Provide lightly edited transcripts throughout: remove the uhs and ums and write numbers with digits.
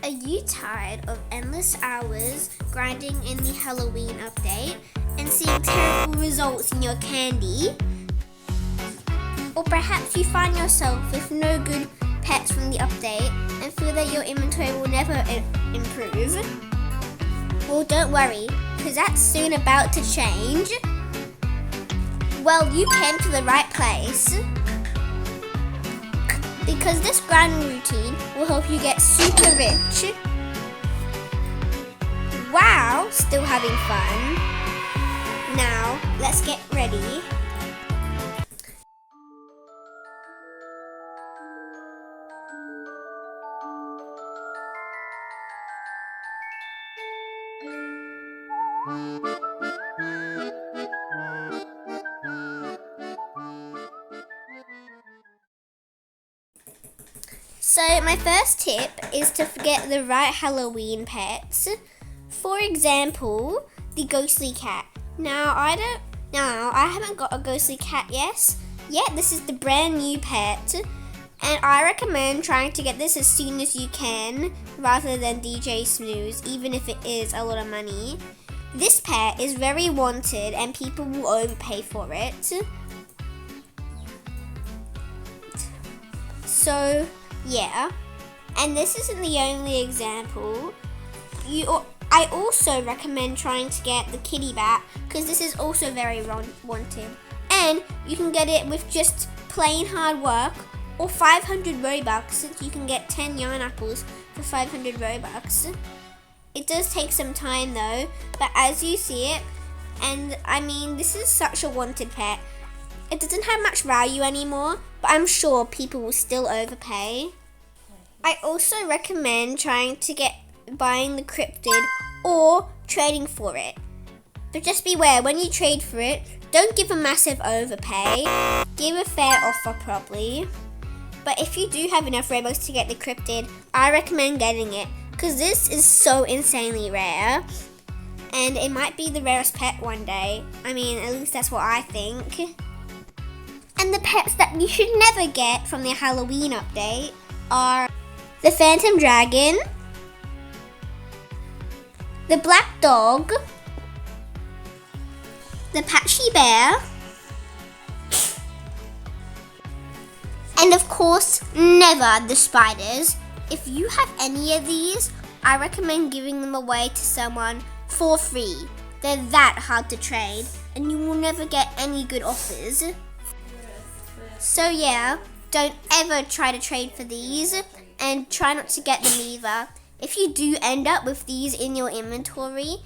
Are you tired of endless hours grinding in the Halloween update and seeing terrible results in your candy? Or perhaps you find yourself with no good pets from the update and feel that your inventory will never improve? Well, don't worry, because that's soon about to change. Well, you came to the right place. Because this grinding routine will help you get super rich. Wow, still having fun. Now, let's get ready. So my first tip is to get the right Halloween pets. For example, the ghostly cat. Now I haven't got a ghostly cat yet. This is the brand new pet, and I recommend trying to get this as soon as you can rather than DJ Snooze, even if it is a lot of money. This pet is very wanted and people will overpay for it. So yeah, and this isn't the only example. I also recommend trying to get the kitty bat because this is also very wanted. And you can get it with just plain hard work or 500 Robux, since you can get 10 yarn apples for 500 Robux. It does take some time though, but as you see it, and I mean this is such a wanted pet. It doesn't have much value anymore, but I'm sure people will still overpay. I also recommend trying to buying the cryptid or trading for it. But just beware, when you trade for it, don't give a massive overpay. Give a fair offer probably. But if you do have enough Robux to get the cryptid, I recommend getting it because this is so insanely rare. And it might be the rarest pet one day. I mean, at least that's what I think. And the pets that you should never get from the Halloween update are the Phantom Dragon, the Black Dog, the Patchy Bear, and of course, never the spiders. If you have any of these, I recommend giving them away to someone for free. They're that hard to trade, and you will never get any good offers. So yeah, don't ever try to trade for these, and try not to get them either. If you do end up with these in your inventory,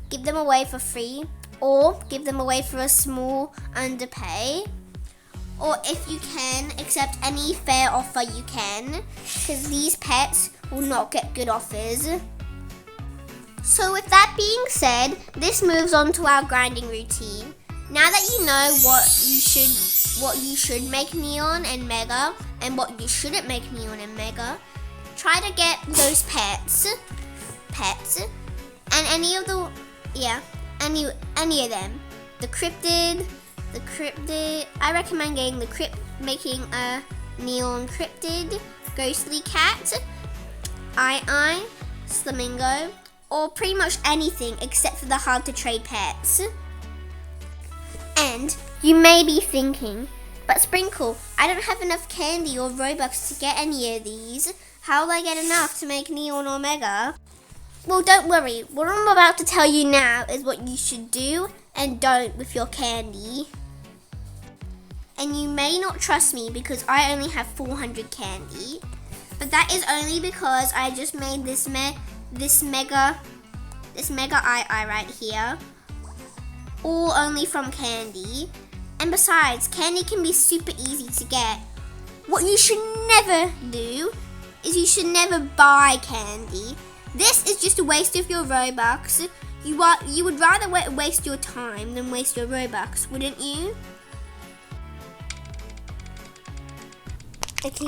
give them away for free, or give them away for a small underpay. Or if you can, accept any fair offer you can, because these pets will not get good offers. So with that being said, this moves on to our grinding routine. Now that you know what you should make Neon and Mega, and what you shouldn't make Neon and Mega, try to get those pets, and any of them. The cryptid. I recommend getting making a Neon cryptid, ghostly cat, Flamingo, or pretty much anything except for the hard to trade pets. And you may be thinking, but Sprinkle, I don't have enough candy or Robux to get any of these. How will I get enough to make Neon or Mega? Well, don't worry. What I'm about to tell you now is what you should do and don't with your candy. And you may not trust me because I only have 400 candy. But that is only because I just made this mega eye right here. All only from candy. And besides, candy can be super easy to get. What you should never do is you should never buy candy. This is just a waste of your Robux. You would rather waste your time than waste your Robux, wouldn't you? Okay.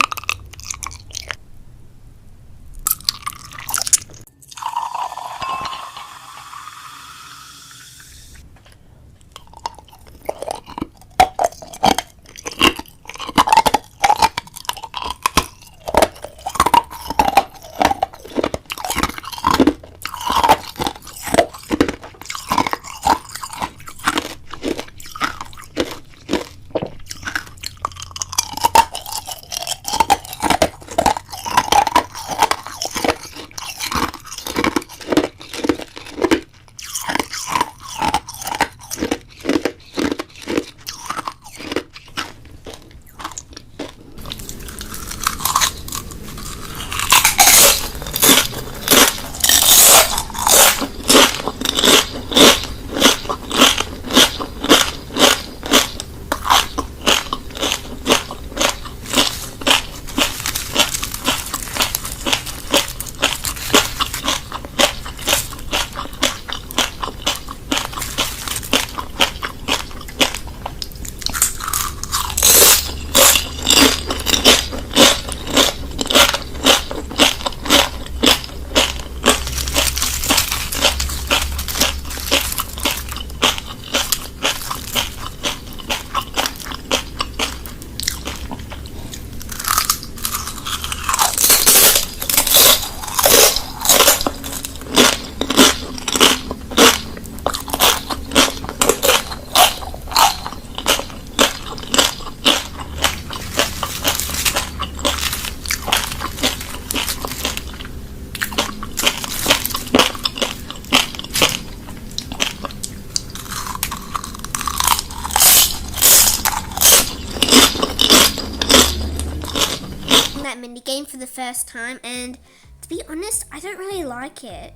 game for the first time, and to be honest, I don't really like it.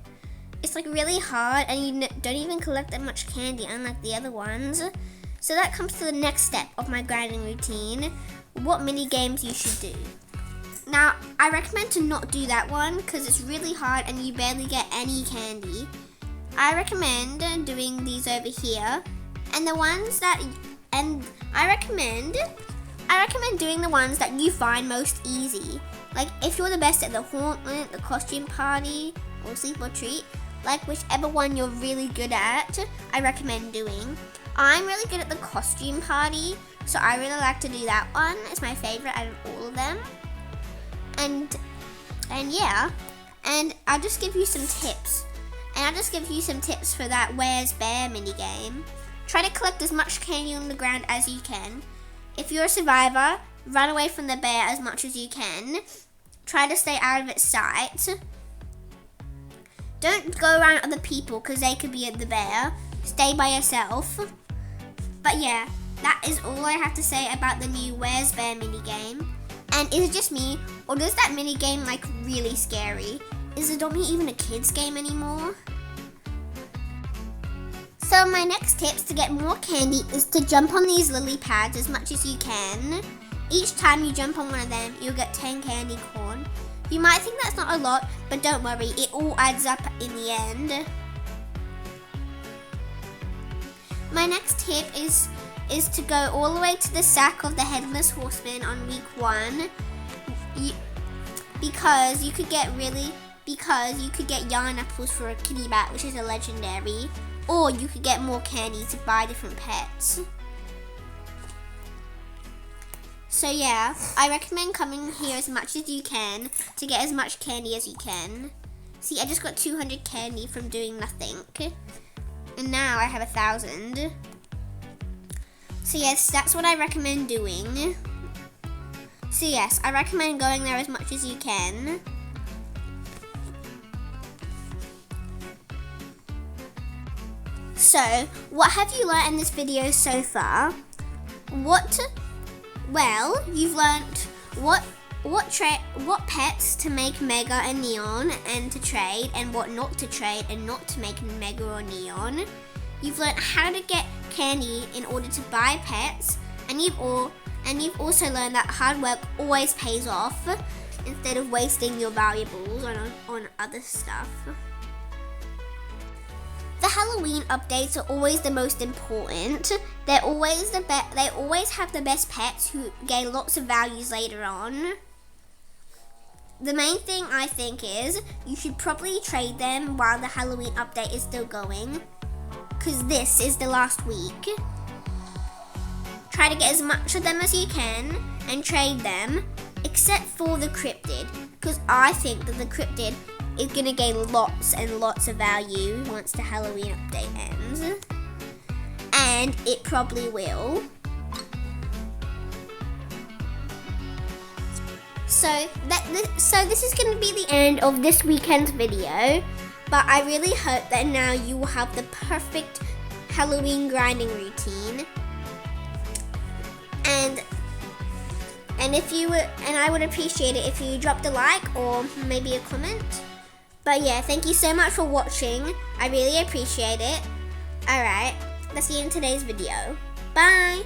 It's like really hard, and you don't even collect that much candy, unlike the other ones. So that comes to the next step of my grinding routine, what mini games you should do. Now, I recommend to not do that one because it's really hard and you barely get any candy. I recommend doing these over here, and I recommend doing the ones that you find most easy. Like if you're the best at the Hauntlet, the costume party, or sleep or treat, like whichever one you're really good at, I recommend doing. I'm really good at the costume party, so I really like to do that one. It's my favorite out of all of them. And yeah, and I'll just give you some tips. And I'll just give you some tips for that Where's Bear minigame. Try to collect as much candy on the ground as you can. If you're a survivor, run away from the bear as much as you can. Try to stay out of its sight. Don't go around other people because they could be at the bear. Stay by yourself. But yeah, that is all I have to say about the new Where's Bear minigame. And is it just me, or does that minigame like really scary? Is Adopt Me even a kid's game anymore? So my next tips to get more candy is to jump on these lily pads as much as you can. Each time you jump on one of them, you'll get 10 candy corn. You might think that's not a lot, but don't worry, it all adds up in the end. My next tip is to go all the way to the sack of the Headless Horseman on week 1. Because you could get yarn apples for a kitty bat, which is a legendary, or you could get more candy to buy different pets. So yeah, I recommend coming here as much as you can to get as much candy as you can. See, I just got 200 candy from doing nothing, and now I have 1,000. So yes, that's what I recommend doing. So yes, I recommend going there as much as you can. So, what have you learnt in this video so far? Well, you've learnt what pets to make Mega and Neon and to trade, and what not to trade and not to make Mega or Neon. You've learnt how to get candy in order to buy pets, and you've also learned that hard work always pays off instead of wasting your valuables on other stuff. The Halloween updates are always the most important. They always have the best pets who gain lots of values later on. The main thing I think is you should probably trade them while the Halloween update is still going, because this is the last week. Try to get as much of them as you can and trade them, except for the cryptid, because I think that the cryptid is going to gain lots and lots of value once the Halloween update ends. And it probably will. So this is going to be the end of this weekend's video, but I really hope that now you will have the perfect Halloween grinding routine. And I would appreciate it if you dropped a like or maybe a comment. But yeah, thank you so much for watching. I really appreciate it. Alright, that's the end of today's video. Bye!